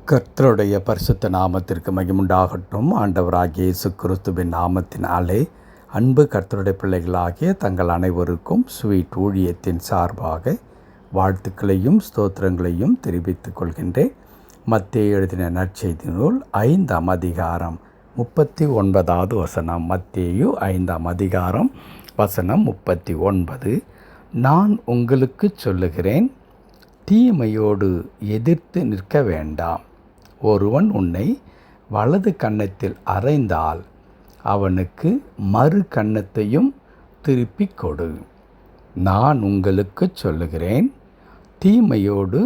கர்த்தருடைய பரிசுத்த நாமத்திற்கு மகிமுண்டாகட்டும். ஆண்டவராகிய இயேசு கிறிஸ்துவின் நாமத்தினாலே அன்பு கர்த்தருடைய பிள்ளைகளாகிய தங்கள் அனைவருக்கும் ஸ்வீட் ஊழியத்தின் சார்பாக வாழ்த்துக்களையும் ஸ்தோத்திரங்களையும் தெரிவித்துக் கொள்கின்றேன். மத்தேயு எழுதின நற்செய்தி நூல் 5ஆம் அதிகாரம் 39வது வசனம். மத்தேயு 5ஆம் அதிகாரம் வசனம் 39. நான் உங்களுக்கு சொல்லுகிறேன், தீமையோடு எதிர்த்து நிற்க வேண்டாம். ஒருவன் உன்னை வலது கன்னத்தில் அறைந்தால் அவனுக்கு மறு கன்னத்தையும் திருப்பிக் கொடு. நான் உங்களுக்கு சொல்லுகிறேன், தீமையோடு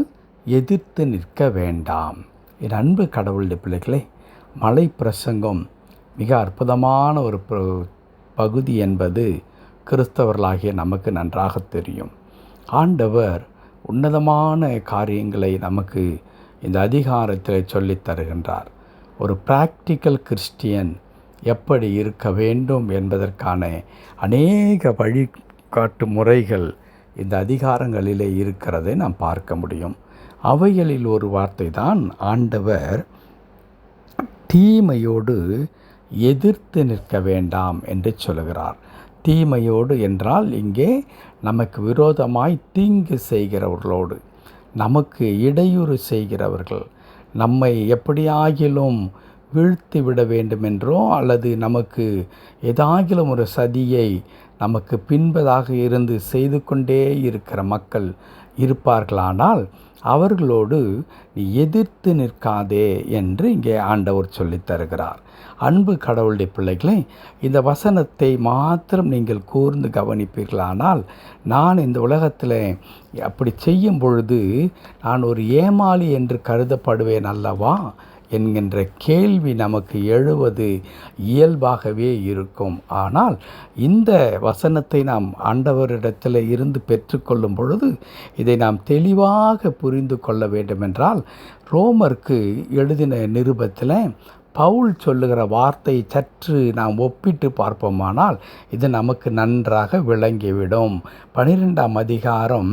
எதிர்த்து நிற்க வேண்டாம். என் அன்பு கடவுளுடைய பிள்ளைகளே, மலை பிரசங்கம் மிக அற்புதமான ஒரு பகுதி என்பது கிறிஸ்தவர்களாகிய நமக்கு நன்றாக தெரியும். ஆண்டவர் உன்னதமான காரியங்களை நமக்கு இந்த அதிகாரத்தில் சொல்லித் தருகின்றார். ஒரு பிராக்டிக்கல் கிறிஸ்டியன் எப்படி இருக்க வேண்டும் என்பதற்கான அநேக வழிகாட்டு முறைகள் இந்த அதிகாரங்களிலே இருக்கிறதை நாம் பார்க்க முடியும். அவைகளில் ஒரு வார்த்தை தான் ஆண்டவர் தீமையோடு எதிர்த்து நிற்க வேண்டாம் என்று சொல்கிறார். தீமையோடு என்றால் இங்கே நமக்கு விரோதமாய் தீங்கு செய்கிறவர்களோடு, நமக்கு இடையூறு செய்கிறவர்கள், நம்மை எப்படியாகிலும் வீழ்த்தி விட வேண்டுமென்றோ அல்லது நமக்கு ஏதாகிலும் ஒரு சதியை நமக்கு பின்பதாக இருந்து செய்து கொண்டே இருக்கிற மக்கள் இருப்பார்களானால் அவர்களோடு நீ எதிர்த்து நிற்காதே என்று இங்கே ஆண்டவர் சொல்லித் தருகிறார். அன்பு கடவுளுடைய பிள்ளைகளே, இந்த வசனத்தை மாத்திரம் நீங்கள் கூர்ந்து கவனிப்பீர்களானால், நான் இந்த உலகத்தில் அப்படி செய்யும் பொழுது நான் ஒரு ஏமாளி என்று கருதப்படுவேன் அல்லவா என்கின்ற கேள்வி நமக்கு எழுவது இயல்பாகவே இருக்கும். ஆனால் இந்த வசனத்தை நாம் ஆண்டவரிடத்தில் இருந்து பெற்றுக்கொள்ளும் பொழுது இதை நாம் தெளிவாக புரிந்து கொள்ள வேண்டுமென்றால், ரோமருக்கு எழுதின நிருபத்தில் பவுல் சொல்லுகிற வார்த்தை சற்று நாம் ஒப்பிட்டு பார்ப்போமானால் இது நமக்கு நன்றாக விளங்கிவிடும். 12ஆம் அதிகாரம்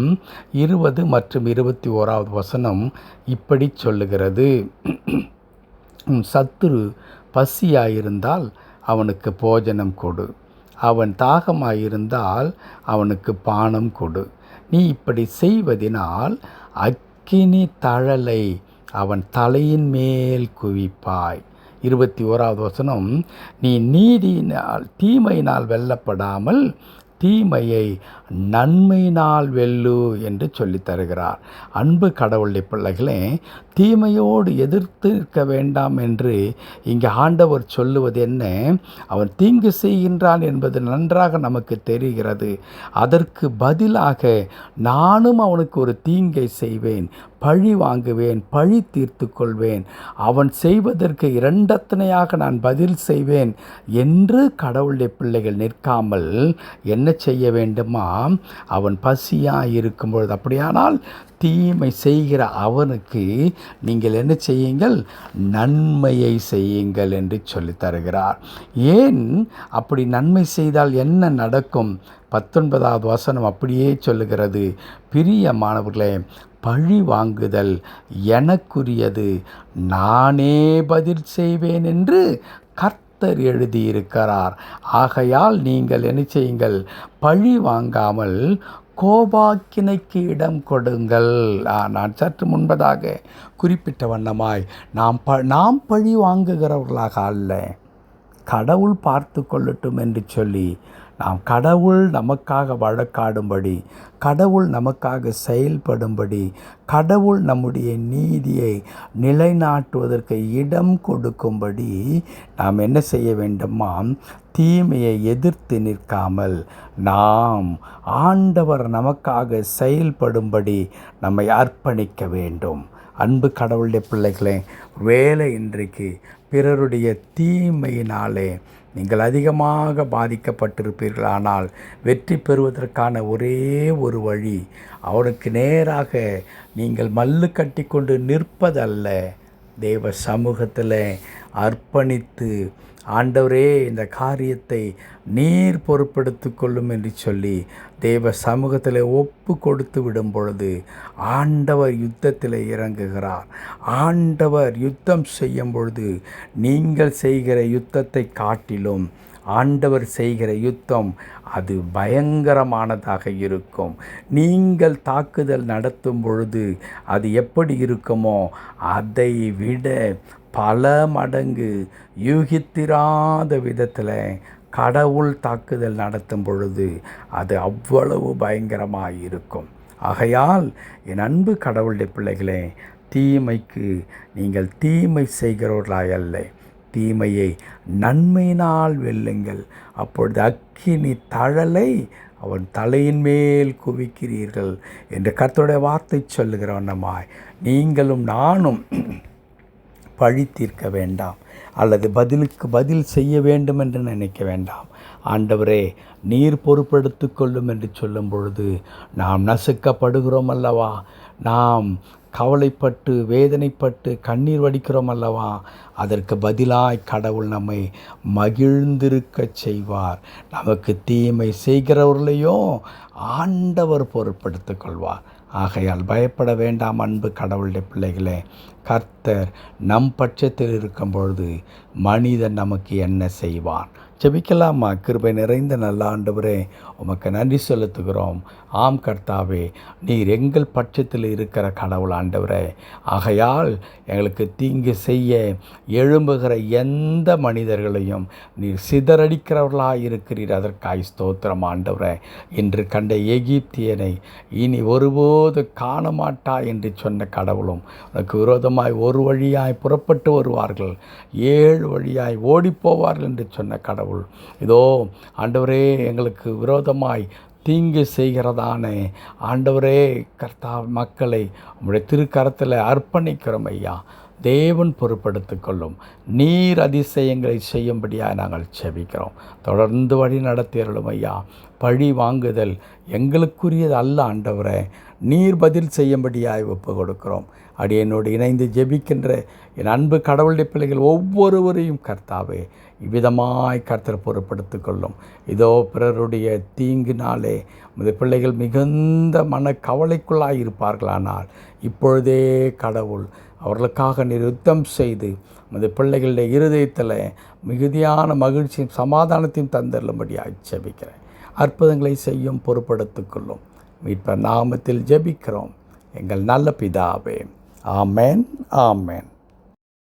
20 மற்றும் 21வது வசனம் இப்படி சொல்லுகிறது. சத்துரு பசியாயிருந்தால் அவனுக்கு போஜனம் கொடு, அவன் தாகமாயிருந்தால் அவனுக்கு பானம் கொடு. நீ இப்படி செய்வதினால் அக்கினி தழலை அவன் தலையின் மேல் குவிப்பாய். 21வது வசனம், நீ நீதியினால் தீமையினால் வெல்லப்படாமல் தீமையை நன்மையினால் வெல்லு என்று சொல்லித் தருகிறார். அன்பு கடவுளுடைய பிள்ளைகளே, தீமையோடு எதிர்த்து நிற்க வேண்டாம் என்று இங்கே ஆண்டவர் சொல்லுவது என்ன? அவன் தீங்கு செய்கின்றான் என்பது நன்றாக நமக்கு தெரிகிறது. அதற்கு பதிலாக நானும் அவனுக்கு ஒரு தீங்கை செய்வேன், பழி வாங்குவேன், பழி தீர்த்து கொள்வேன், அவன் செய்வதற்கு இரண்டத்தனையாக நான் பதில் செய்வேன் என்று கடவுளுடைய பிள்ளைகள் நிற்காமல் என்ன செய்ய வேண்டுமா? அவன் பசியாக இருக்கும் பொழுது, அப்படியானால் தீமை செய்கிற அவனுக்கு நீங்கள் என்ன செய்யுங்கள்? நன்மையை செய்யுங்கள் என்று சொல்லித் தருகிறார். ஏன் அப்படி நன்மை செய்தால் என்ன நடக்கும்? 19வது வசனம் அப்படியே சொல்லுகிறது. பிரியமானவர்களே, பழி வாங்குதல் எனக்குரியது, நானே பதில் செய்வேன் என்று கர்த்தர் எழுதியிருக்கிறார். ஆகையால் நீங்கள் என்ன செய்யுங்கள்? பழி வாங்காமல் கோபாக்கினைக்கு இடம் கொடுங்கள். நான் சற்று முன்பதாக குறிப்பிட்ட வண்ணமாய் நாம் பழி வாங்குகிறவர்களாக அல்ல, கடவுள் பார்த்து கொள்ளட்டும் என்று சொல்லி நாம் கடவுள் நமக்காக வழக்காடும்படி, கடவுள் நமக்காக செயல்படும்படி, கடவுள் நம்முடைய நீதியை நிலைநாட்டுவதற்கு இடம் கொடுக்கும்படி நாம் என்ன செய்ய வேண்டுமா? தீமையை எதிர்த்து நிற்காமல் நாம் ஆண்டவர் நமக்காக செயல்படும்படி நம்மை அர்ப்பணிக்க வேண்டும். அன்பு கடவுளுடைய பிள்ளைகளே, வேலை இன்றைக்கு பிறருடைய தீமையினாலே நீங்கள் அதிகமாக பாதிக்கப்பட்டிருப்பீர்கள். ஆனால் வெற்றி பெறுவதற்கான ஒரே ஒரு வழி, அவனுக்கு நேராக நீங்கள் மல்லு கட்டி கொண்டு நிற்பதல்ல, தேவ சமூகத்தில் அர்ப்பணித்து ஆண்டவரே இந்த காரியத்தை நீர் பொறுப்படுத்தி கொள்ளும் என்று சொல்லி தேவ சமூகத்தில் ஒப்பு கொடுத்து விடும் பொழுது ஆண்டவர் யுத்தத்தில் இறங்குகிறார். ஆண்டவர் யுத்தம் செய்யும் பொழுது நீங்கள் செய்கிற யுத்தத்தை காட்டிலும் ஆண்டவர் செய்கிற யுத்தம் அது பயங்கரமானதாக இருக்கும். நீங்கள் தாக்குதல் நடத்தும் பொழுது அது எப்படி இருக்குமோ அதை விட பல மடங்கு யூகித்திராத விதத்தில் கடவுள் தாக்குதல் நடத்தும் பொழுது அது அவ்வளவு பயங்கரமாக இருக்கும். ஆகையால் என் அன்பு கடவுளுடைய பிள்ளைகளே, தீமைக்கு நீங்கள் தீமை செய்கிறவர்களாய் அல்ல, தீமையை நன்மையினால் வெல்லுங்கள். அப்பொழுது அக்கினி தழலை அவன் தலையின் மேல் குவிக்கிறீர்கள் என்று கர்த்தருடைய வார்த்தை சொல்லுகிறவனமாய் நீங்களும் நானும் பழி தீர்க்க வேண்டாம், அல்லது பதிலுக்கு பதில் செய்ய வேண்டும் என்று நினைக்க வேண்டாம். ஆண்டவரே நீர் பொறுப்பெடுத்து கொள்ளும் என்று சொல்லும் பொழுது நாம் நசுக்கப்படுகிறோம் அல்லவா, நாம் கவலைப்பட்டு வேதனைப்பட்டு கண்ணீர் வடிக்கிறோம் அல்லவா, அதற்கு பதிலாய் கடவுள் நம்மை மகிழ்ந்திருக்க செய்வார். நமக்கு தீமை செய்கிறவர்களையும் ஆண்டவர் பொறுப்படுத்திக் கொள்வார். ஆகையால் பயப்பட வேண்டாம் அன்பு கடவுளுடைய பிள்ளைகளே. கர்த்தர் நம் பட்சத்தில் இருக்கும் பொழுது மனிதன் நமக்கு என்ன செய்வான்? ஜெபிக்கலாமா? கிருபை நிறைந்த நல்ல ஆண்டவரே, உமக்கு நன்றி செலுத்துகிறோம். ஆம் கர்த்தாவே, நீர் எங்கள் பட்சத்தில் இருக்கிற கடவுள் ஆண்டவரே. ஆகையால் எங்களுக்கு தீங்கு செய்ய எழும்புகிற எந்த மனிதர்களையும் நீர் சிதறடிக்கிறவர்களாக இருக்கிறீர். அதற்காய் ஸ்தோத்திரம் ஆண்டவரே. இன்று கண்ட எகிப்தியனை இனி ஒருபோது காண மாட்டா என்று சொன்ன கடவுளும் உனக்கு விரோதமாய் ஒரு வழியாய் புறப்பட்டு வருவார்கள், 7 வழியாய் ஓடிப்போவார்கள் என்று சொன்ன கடவுள் இதோ ஆண்டவரே எங்களுக்கு விரோதமாய் தீங்கு செய்கிறதானே ஆண்டவரே கர்த்தா மக்களை உம்முடைய திருக்கரத்தில் அர்ப்பணிக்கிறோம் ஐயா. தேவன் பொறுப்படுத்திக் கொள்ளும். நீர் அதிசயங்களை செய்யும்படியாக நாங்கள் செபிக்கிறோம். தொடர்ந்து வழி நடத்தியருளும் ஐயா. பழி வாங்குதல் எங்களுக்குரியது அல்ல ஆண்டவரே, நீர் பதில் செய்யும்படியாய் ஒப்பு கொடுக்கிறோம். அடியனோடு இணைந்து ஜெபிக்கின்ற என் அன்பு கடவுளுடைய பிள்ளைகள் ஒவ்வொருவரையும் கர்த்தாவே இவ்விதமாய் கர்த்தர் பொறுப்படுத்திக் கொள்ளும். இதோ பிறருடைய தீங்கினாலே உமது பிள்ளைகள் மிகுந்த மன கவலைக்குள்ளாய் இருப்பார்களானால் இப்பொழுதே கடவுள் அவர்களுக்காக நீர் யுத்தம் செய்து உமது பிள்ளைகளுடைய இருதயத்தில் மிகுதியான மகிழ்ச்சியும் சமாதானத்தையும் தந்தருளும்படியாக ஜெபிக்கிறேன். அற்புதங்களை செய்யும் பொறுப்படுத்திக் கொள்ளும். மீட்பர் நாமத்தில் ஜெபிக்கிறோம் எங்கள் நல்ல பிதாவே. ஆமென், ஆமென்.